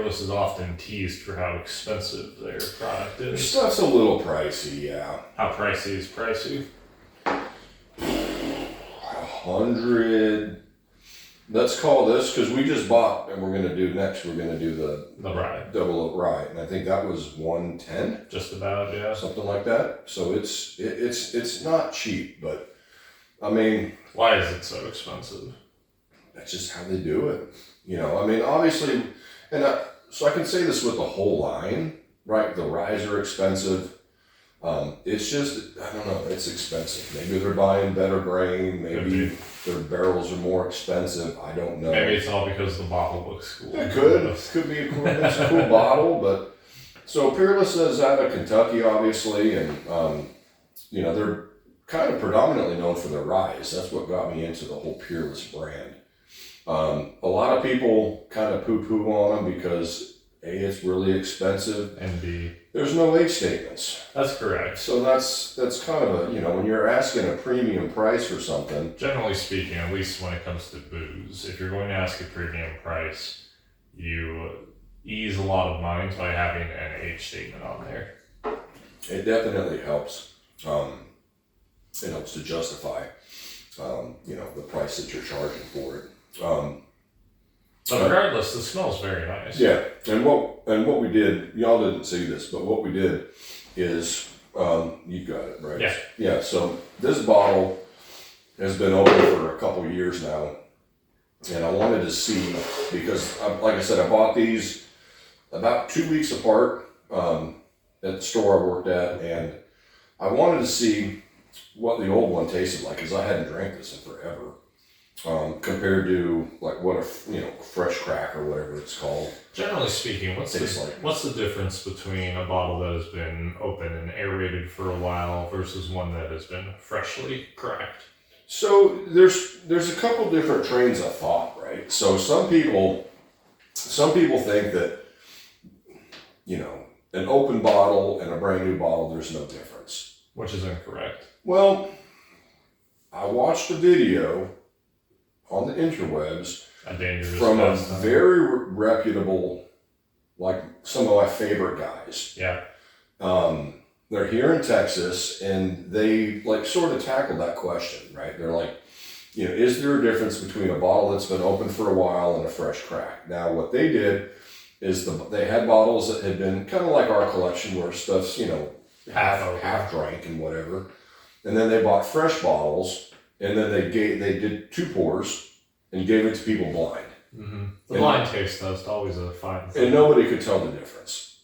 Peerless is often teased for how expensive their product Their is. stuff's a little pricey, yeah. How pricey is pricey? 100. Let's call this, because we just bought, and we're going to do The rye. double oak rye, and I think that was 110, Just about, yeah. something like that. So it's not cheap, but I mean, Why is it so expensive? that's just how they do it. You know, I mean, obviously, so I can say this with the whole line, right? The ryes are expensive. It's just, I don't know, it's expensive. Maybe they're buying better grain. Maybe their barrels are more expensive. I don't know. Maybe it's all because the bottle looks cool. It could be a cool, it's a cool bottle, but so Peerless is out of Kentucky, obviously, and you know, they're kind of predominantly known for their ryes. That's what got me into the whole Peerless brand. A lot of people kind of poo-poo on them because A, it's really expensive, And B, there's no age statements. that's correct. So that's kind of a, you know, when you're asking a premium price for something, Generally speaking, at least when it comes to booze, if you're going to ask a premium price, you ease a lot of minds by having an age statement on there. it definitely helps. It helps to justify, you know, the price that you're charging for it. But regardless, the smell's very nice. Yeah, and what we did, y'all didn't see this, but what we did is, you got it, right? Yeah. Yeah, so this bottle has been open for a couple years now, and I wanted to see, because, like I said, I bought these about 2 weeks apart at the store I worked at, and I wanted to see what the old one tasted like, because I hadn't drank this in forever. Compared to like what a, you know, fresh crack or whatever it's called. Generally speaking, what's the difference between a bottle that has been open and aerated for a while versus one that has been freshly cracked? So there's a couple different trains of thought, right? So some people think that, you know, an open bottle and a brand new bottle, there's no difference. Which is incorrect. Well, I watched a video on the interwebs from a very reputable, like some of my favorite guys. Yeah. They're here in Texas, and they like sort of tackled that question, right? They're like, you know, is there a difference between a bottle that's been open for a while and a fresh crack? Now, what they did is they had bottles that had been kind of like our collection, where stuff's, you know, half drank and whatever, and then they bought fresh bottles. And then they did 2 pours and gave it to people blind. Mm-hmm. The blind taste test, always a fine thing. And nobody could tell the difference.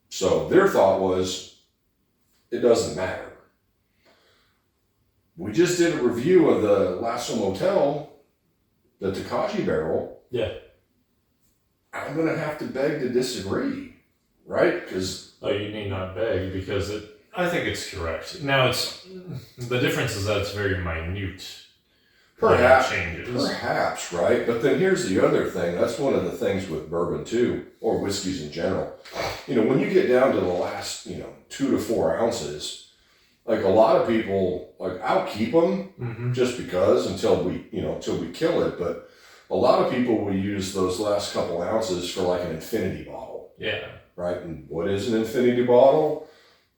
So their thought was, it doesn't matter. We just did a review of the Lasso Motel, the Takashi barrel. Yeah. I'm going to have to beg to disagree, right? Because you need not beg, because I think it's correct. Now, the difference is that it's very minute. Perhaps, right? But then here's the other thing. That's one of the things with bourbon too, or whiskeys in general. You know, when you get down to the last, you know, 2 to 4 ounces, like a lot of people, like I'll keep them just because until we kill it. But a lot of people will use those last couple ounces for like an infinity bottle. Yeah. Right? And what is an infinity bottle?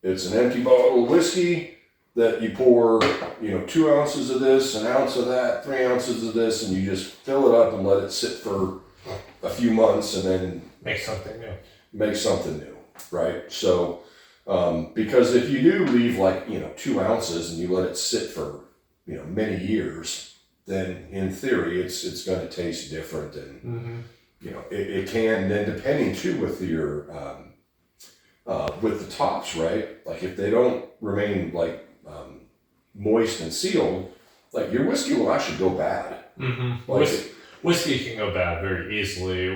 It's an empty bottle of whiskey that you pour, you know, 2 ounces of this, an ounce of that, 3 ounces of this, and you just fill it up and let it sit for a few months and then make something new, right? So, because if you do leave like, you know, 2 ounces and you let it sit for, you know, many years, then in theory it's going to taste different, and you know, it can. Then depending too with your with the tops, right? Like if they don't remain like moist and sealed, like your whiskey will actually go bad. Like whiskey can go bad very easily.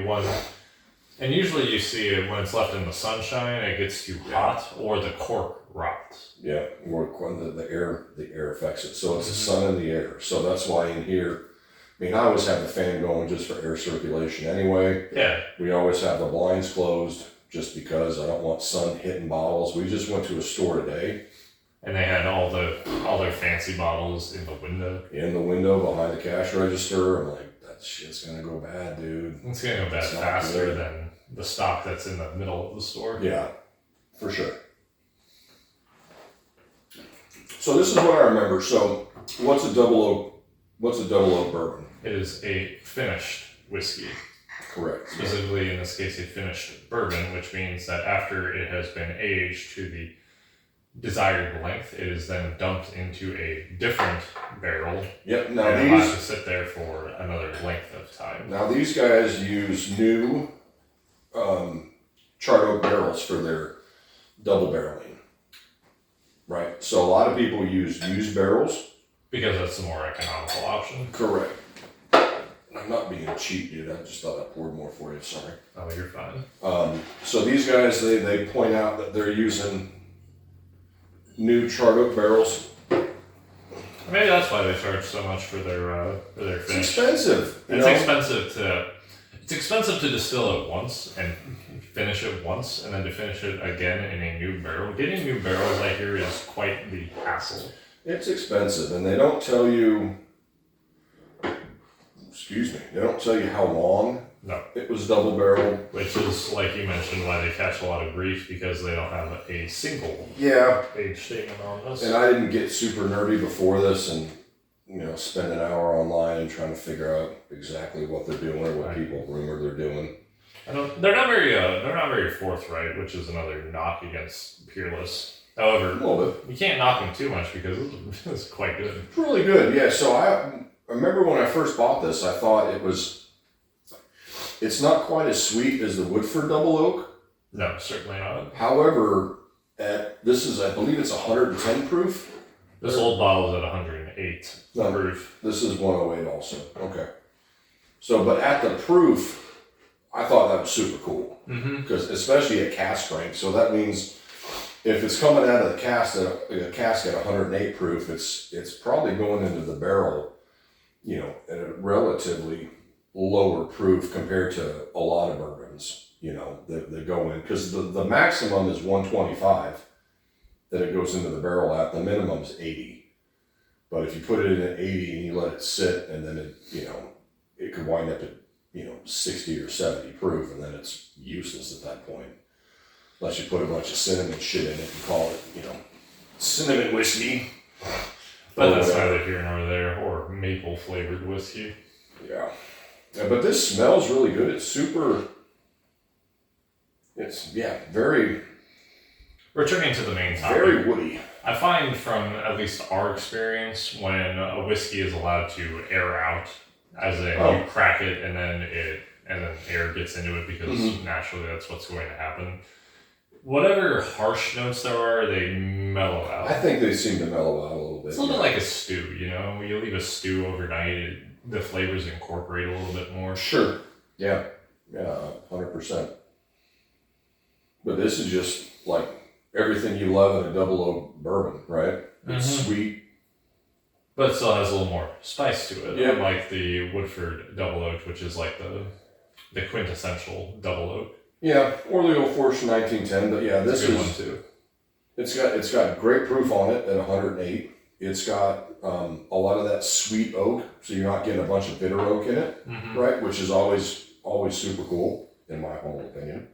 And usually you see it when it's left in the sunshine, it gets too hot, or the cork rots. Yeah, or the air affects it. So it's the sun and the air. So that's why in here, I mean, I always have the fan going just for air circulation anyway. Yeah. We always have the blinds closed just because I don't want sun hitting bottles. We just went to a store today. And they had all their fancy bottles in the window. In the window behind the cash register. I'm like, that shit's gonna go bad, dude. It's gonna go bad faster than the stock that's in the middle of the store. Yeah, for sure. So this is what I remember. So what's a double oak bourbon? It is a finished whiskey. Correct. Specifically, in this case, a finished bourbon, which means that after it has been aged to the desired length, it is then dumped into a different barrel. Yep. Now and allowed to sit there for another length of time. Now these guys use new charred oak barrels for their double barreling. Right. So a lot of people use used barrels Because that's the more economical option. Correct. I'm not being cheap, dude. I just thought I poured more for you. Sorry. Oh, you're fine. So these guys, they point out that they're using new charred oak barrels. Maybe that's why they charge so much for their It's finish. expensive. It's expensive to distill it once and finish it once, and then to finish it again in a new barrel. Getting new barrels, I hear, is quite the hassle. It's expensive, and they don't tell you. Excuse me. They don't tell you how long. No. It was double barreled. Which is, like you mentioned, why they catch a lot of grief, because they don't have a single age statement on this. And I didn't get super nerdy before this, and spend an hour online and trying to figure out exactly what they're doing or what people rumor they're doing. They're not very forthright, which is another knock against Peerless. However, A little bit. you can't knock them too much because it's quite good. It's really good, yeah. So I remember when I first bought this, I thought it's not quite as sweet as the Woodford Double Oak. No, certainly not. However, I believe it's 110 proof. This old bottle is at 108 proof. This is 108 also. Okay. So, but at the proof, I thought that was super cool. Because especially at cask strength. So that means if it's coming out of the cask at 108 proof, it's probably going into the barrel, at a relatively lower proof compared to a lot of bourbons, that go in. Because the maximum is 125 that it goes into the barrel at. The minimum is 80. But if you put it in at 80 and you let it sit, and then it could wind up at 60 or 70 proof, and then it's useless at that point. Unless you put a bunch of cinnamon shit in it and call it, cinnamon whiskey. But that's neither here nor there, or maple flavored whiskey. Yeah. But this smells really good. It's very... Returning to the main topic. Very woody. I find from at least our experience, when a whiskey is allowed to air out, as in you crack it and then air gets into it, because naturally that's what's going to happen. Whatever harsh notes there are, they mellow out. I think they seem to mellow out a little bit. It's a little bit like a stew, When you leave a stew overnight, the flavors incorporate a little bit more. Sure. Yeah. Yeah, 100%. But this is just like everything you love in a double oak bourbon, right? It's sweet. But it still has a little more spice to it. Yeah. Unlike the Woodford Double Oak, which is like the quintessential double oak. Yeah, or the Old Fortune 1910, but yeah, this It's a good is one too. It's got great proof on it at 108. It's got a lot of that sweet oak, so you're not getting a bunch of bitter oak in it, right? Which is always super cool, in my humble opinion.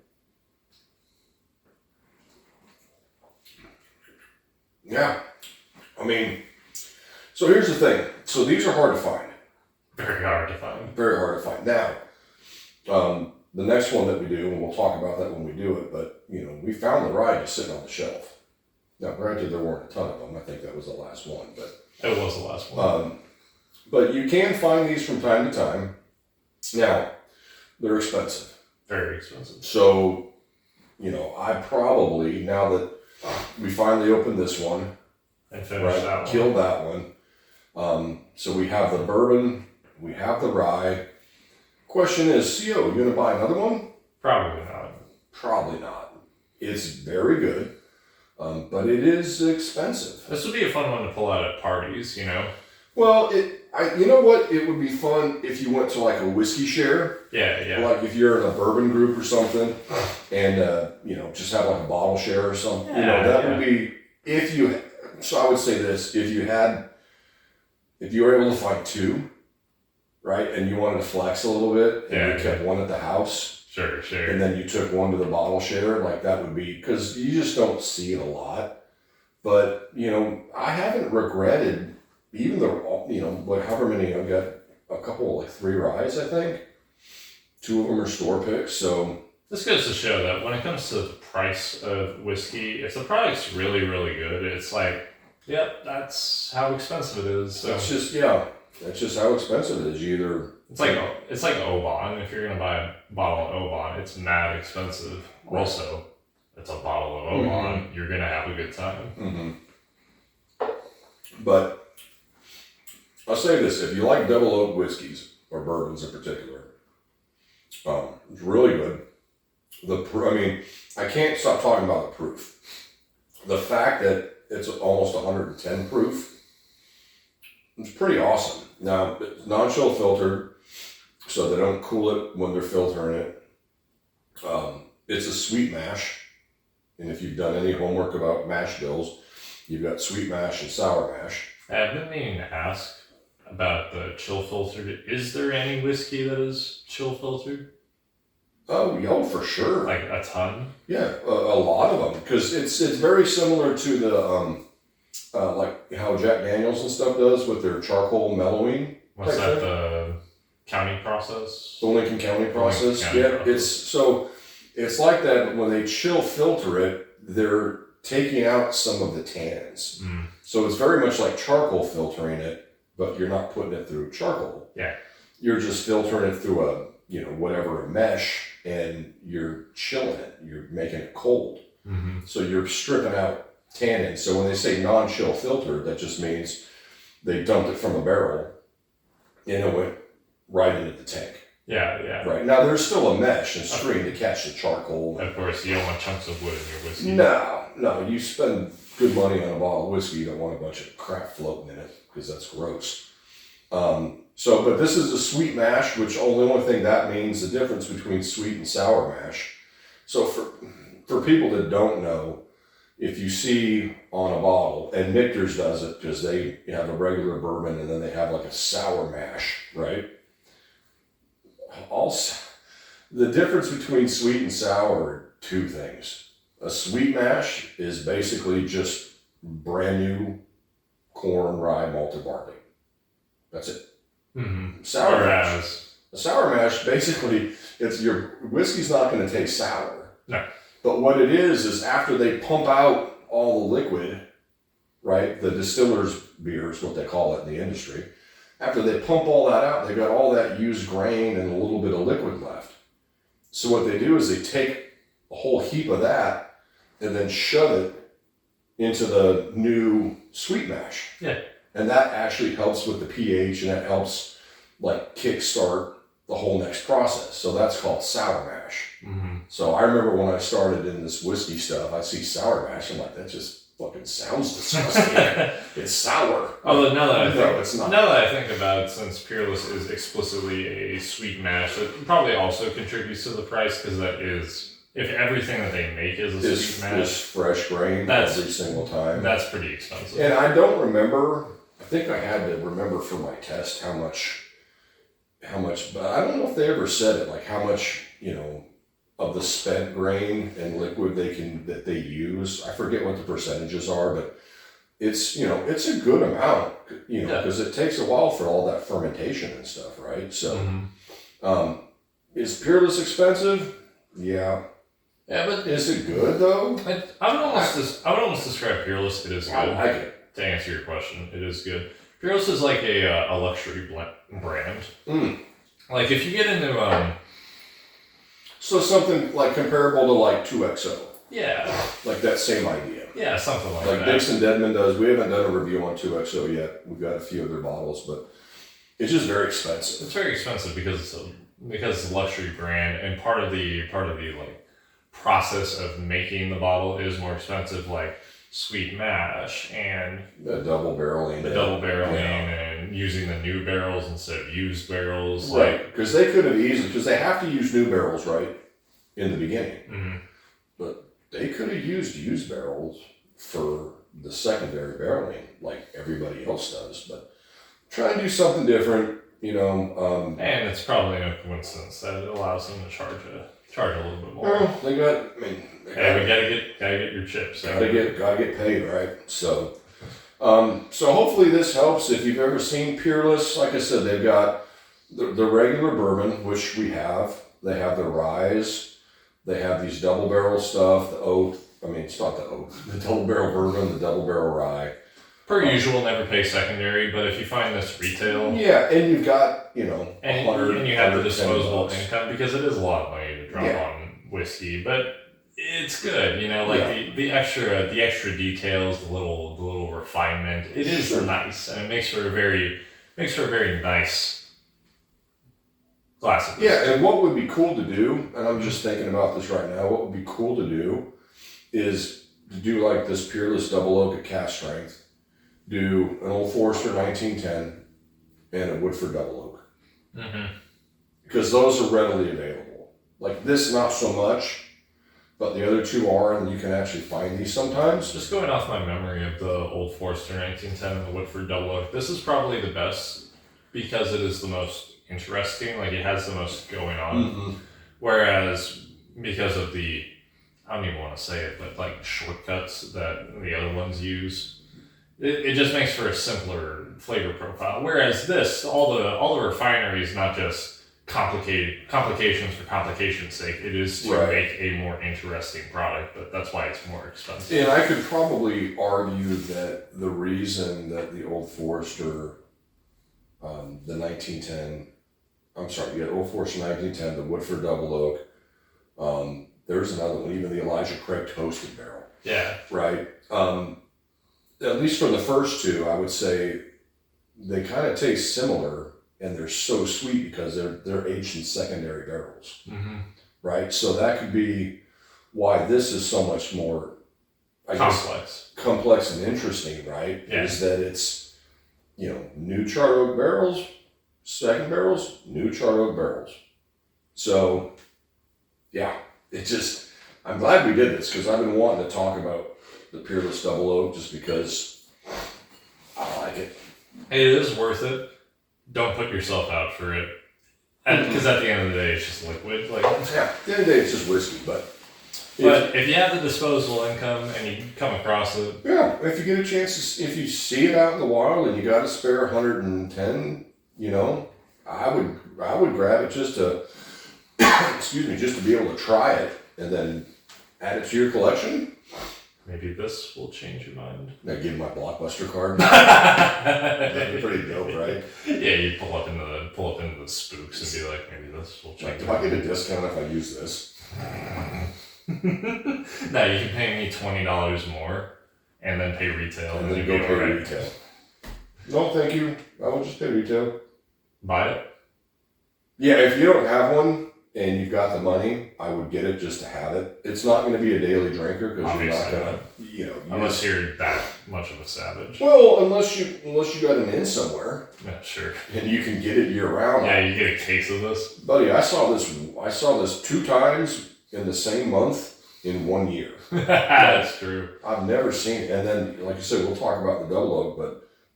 Yeah, I mean, so here's the thing. So these are hard to find. Very hard to find. Very hard to find. Now, the next one that we do, and we'll talk about that when we do it, but, we found the rye just sitting on the shelf. Now, granted, there weren't a ton of them. I think that was the last one, but... It was the last one. But you can find these from time to time. Now, they're expensive. Very expensive. So, I probably, now that we finally opened this one, And finished that one. killed that one. So we have the bourbon, we have the rye. Question is, you gonna buy another one? Probably not. Probably not. It's very good, but it is expensive. This would be a fun one to pull out at parties, Well, you know what? It would be fun if you went to like a whiskey share. Yeah. Like if you're in a bourbon group or something, and just have like a bottle share or something. That would be So I would say this: if you were able to find two, right, and you wanted to flex a little bit, and you kept one at the house, Sure, sure. and then you took one to the bottle share, like that would be, because you just don't see it a lot. But, I haven't regretted, even though, however many, I've got a couple, like 3 ryes, I think. 2 of them are store picks, so. This goes to show that when it comes to the price of whiskey, if the product's really, really good, it's like, yep, that's how expensive it is. So. That's just how expensive it is. You either. It's like Oban. If you're gonna buy a bottle of Oban, it's mad expensive. Right. Also, it's a bottle of Oban. Mm-hmm. You're gonna have a good time. Mm-hmm. But I'll say this: if you like double oak whiskeys or bourbons in particular, it's really good. I can't stop talking about the proof. The fact that it's almost 110 proof, it's pretty awesome. Now, it's non-chill filtered, so they don't cool it when they're filtering it. It's a sweet mash, and if you've done any homework about mash bills, you've got sweet mash and sour mash. I've been meaning to ask about the chill filtered. Is there any whiskey that is chill filtered? Oh, yeah, for sure. Like a ton? Yeah, a lot of them, because it's very similar to the like how Jack Daniels and stuff does with their charcoal mellowing. What's that? The county process? The Lincoln County process. It's like that, but when they chill filter it, they're taking out some of the tannins. Mm. So it's very much like charcoal filtering it, but you're not putting it through charcoal. Yeah. You're just filtering it through a mesh, and you're chilling it. You're making it cold. Mm-hmm. So you're stripping out tannins. So when they say non-chill filtered, that just means they dumped it from a barrel and it went right into the tank. Yeah. Right. Now there's still a mesh and string to catch the charcoal. Of course, you don't want chunks of wood in your whiskey. No. You spend good money on a bottle of whiskey, you don't want a bunch of crap floating in it, because that's gross. But this is a sweet mash, which the only thing that means, the difference between sweet and sour mash. So for people that don't know, if you see on a bottle, and Michter's does it because they have a regular bourbon and then they have like a sour mash, right? Also, the difference between sweet and sour are 2 things. A sweet mash is basically just brand new corn, rye, malted barley. That's it. Mm-hmm. A sour mash, basically, it's your whiskey's not going to taste sour. No. But what it is after they pump out all the liquid, right? The distiller's beer is what they call it in the industry. After they pump all that out, they got all that used grain and a little bit of liquid left. So what they do is they take a whole heap of that and then shove it into the new sweet mash. Yeah. And that actually helps with the pH, and that helps like kickstart the whole next process. So that's called sour mash. Mm-hmm. So I remember when I started in this whiskey stuff, I see sour mash. I'm like, that just fucking sounds disgusting. It's sour. Although now that I think about it, since Peerless is explicitly a sweet mash, it probably also contributes to the price, because that is, if everything that they make is a sweet mash, is fresh grain every single time. That's pretty expensive. And I don't remember. I think I had to remember for my test how much, but I don't know if they ever said it, like how much, of the spent grain and liquid that they use. I forget what the percentages are, but it's, it's a good amount, because it takes a while for all that fermentation and stuff, right? So, is Peerless expensive? Yeah. Yeah, but is it good though? I would almost describe Peerless. It is good. I like it. To answer your question, it is good. Peerless is like a luxury brand. Mm. Like if you get into so something like comparable to like 2XO. Yeah. Like that same idea. Yeah, something like that. Like Dixon Deadman does. We haven't done a review on 2XO yet. We've got a few of their bottles, but it's just very expensive. It's very expensive because it's a luxury brand, and part of the like process of making the bottle is more expensive, like sweet mash and the double barreling and using the new barrels instead of used barrels, right? Because they could have easily, because they have to use new barrels right in the beginning, mm-hmm. But they could have used barrels for the secondary barreling like everybody else does, but try and do something different, and it's probably no coincidence that it allows them to charge a charge a little bit more. Well, they got. I mean, Hey, we gotta get your chips. Gotta get paid, right? So, so hopefully this helps. If you've ever seen Peerless, like I said, they've got the regular bourbon, which we have. They have the ryes. They have these double barrel stuff. The oak. I mean, it's not the oak. The double barrel bourbon, the double barrel rye. Per usual, never pay secondary, but if you find this retail, yeah, and you've got and you have the disposable income, because it is a lot of money to drop on whiskey, but it's good, the extra details, the little refinement. It is nice, and it makes for a very nice glass of whiskey. Yeah, and what would be cool to do, and I'm just thinking about this right now. What would be cool to do is to do like this Peerless Double Oak at cask strength. Do an Old Forester 1910 and a Woodford Double Oak. Mm-hmm. Because those are readily available. Like this, not so much, but the other two are, and you can actually find these sometimes. Just going off my memory of the Old Forester 1910 and the Woodford Double Oak, this is probably the best because it is the most interesting. Like, it has the most going on. Mm-hmm. Whereas, because of the, I don't even want to say it, but like shortcuts that the other ones use, it just makes for a simpler flavor profile. Whereas this, all the refinery is not just complications for complication's sake. It is to make a more interesting product, but that's why it's more expensive. And I could probably argue that the reason that the Old Forester, the 1910, Old Forester 1910, the Woodford Double Oak, there's another one, even the Elijah Craig Toasted Barrel. Yeah. Right. At least from the first two, I would say they kind of taste similar, and they're so sweet because they're aged in secondary barrels. Mm-hmm. Right. So that could be why this is so much more complex and interesting. Right. Yeah. Is that it's new charred oak barrels, second barrels, new charred oak barrels. So yeah, I'm glad we did this because I've been wanting to talk about the Peerless Double Oak just because I like it. It is worth it. Don't put yourself out for it. Because at the end of the day, it's just liquid. Like, yeah, at the end of the day, it's just whiskey. But if you have the disposable income and you come across it. Yeah, if you get a chance, if you see it out in the wild and you got a spare 110, I would grab it just to, just to be able to try it and then add it to your collection. Maybe this will change your mind. Now give my Blockbuster card. That'd be pretty dope, right? Yeah, you pull up into the spooks and be like, maybe this will change. Do I get a discount if I use this? No, you can pay me $20 more and then pay retail. And then go pay retail. No, thank you. I will just pay retail. Buy it? Yeah, if you don't have one and you've got the money, I would get it just to have it. It's not going to be a daily drinker because you're not going to, unless you're that much of a savage. Well, unless you got an inn somewhere. Yeah, sure. And you can get it year round. Yeah, you get a case of this. Buddy, I saw this 2 times in the same month in 1 year. That's true. I've never seen it. And then, like I said, we'll talk about the double oak,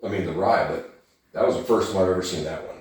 the rye, but that was the first time I've ever seen that one.